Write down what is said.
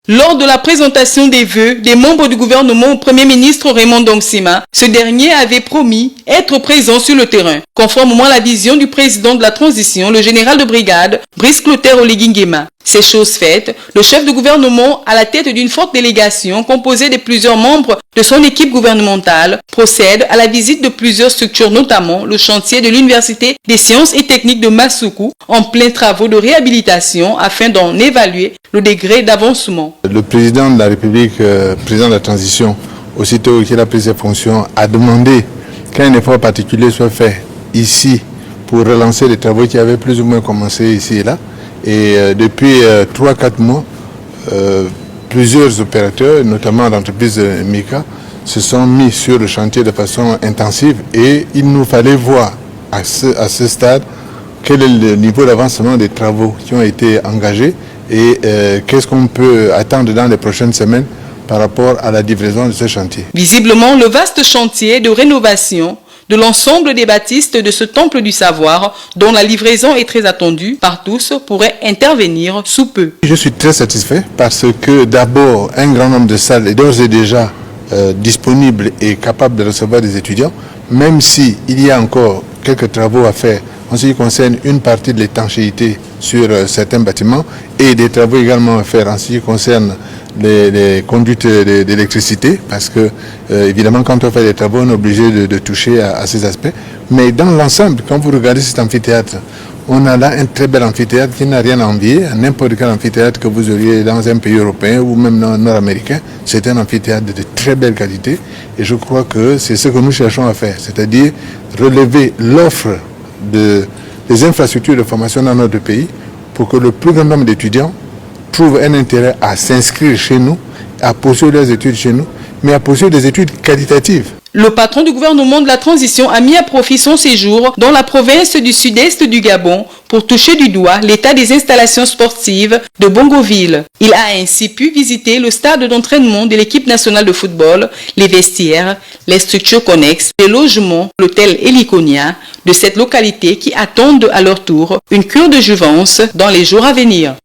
Lors de la présentation des vœux des membres du gouvernement au Premier ministre Raymond Ndongsima, ce dernier avait promis être présent sur le terrain, conformément à la vision du président de la transition, le général de brigade Brice Clotaire Oligui Nguema. Ces choses faites, le chef de gouvernement, à la tête d'une forte délégation composée de plusieurs membres de son équipe gouvernementale, procède à la visite de plusieurs structures, notamment le chantier de l'Université des sciences et techniques de Massoukou, en plein travaux de réhabilitation afin d'en évaluer le degré d'avancement. Le président de la République, président de la transition, aussitôt qu'il a pris ses fonctions, a demandé qu'un effort particulier soit fait ici pour relancer les travaux qui avaient plus ou moins commencé ici et là. Et depuis 3-4 mois, plusieurs opérateurs, notamment l'entreprise Mika, se sont mis sur le chantier de façon intensive et il nous fallait voir à ce stade quel est le niveau d'avancement des travaux qui ont été engagés et qu'est-ce qu'on peut attendre dans les prochaines semaines par rapport à la livraison de ce chantier. Visiblement, le vaste chantier de rénovation de l'ensemble des bâtisses de ce temple du savoir, dont la livraison est très attendue par tous, pourrait intervenir sous peu. Je suis très satisfait parce que d'abord, un grand nombre de salles est d'ores et déjà disponible et capable de recevoir des étudiants, même s'il y a encore quelques travaux à faire en ce qui concerne une partie de l'étanchéité sur certains bâtiments et des travaux également à faire en ce qui concerne les conduites d'électricité, parce que évidemment quand on fait des travaux on est obligé de toucher à ces aspects. Mais dans l'ensemble, quand vous regardez cet amphithéâtre, on a là un très bel amphithéâtre qui n'a rien à envier à n'importe quel amphithéâtre que vous auriez dans un pays européen ou même nord-américain. C'est un amphithéâtre de très belle qualité et je crois que c'est ce que nous cherchons à faire, c'est-à-dire relever l'offre des infrastructures de formation dans notre pays pour que le plus grand nombre d'étudiants trouvent un intérêt à s'inscrire chez nous, à poursuivre leurs études chez nous, mais à poursuivre des études qualitatives. Le patron du gouvernement de la transition a mis à profit son séjour dans la province du sud-est du Gabon pour toucher du doigt l'état des installations sportives de Bongoville. Il a ainsi pu visiter le stade d'entraînement de l'équipe nationale de football, les vestiaires, les structures connexes, les logements, l'hôtel Heliconia de cette localité qui attendent à leur tour une cure de jouvence dans les jours à venir.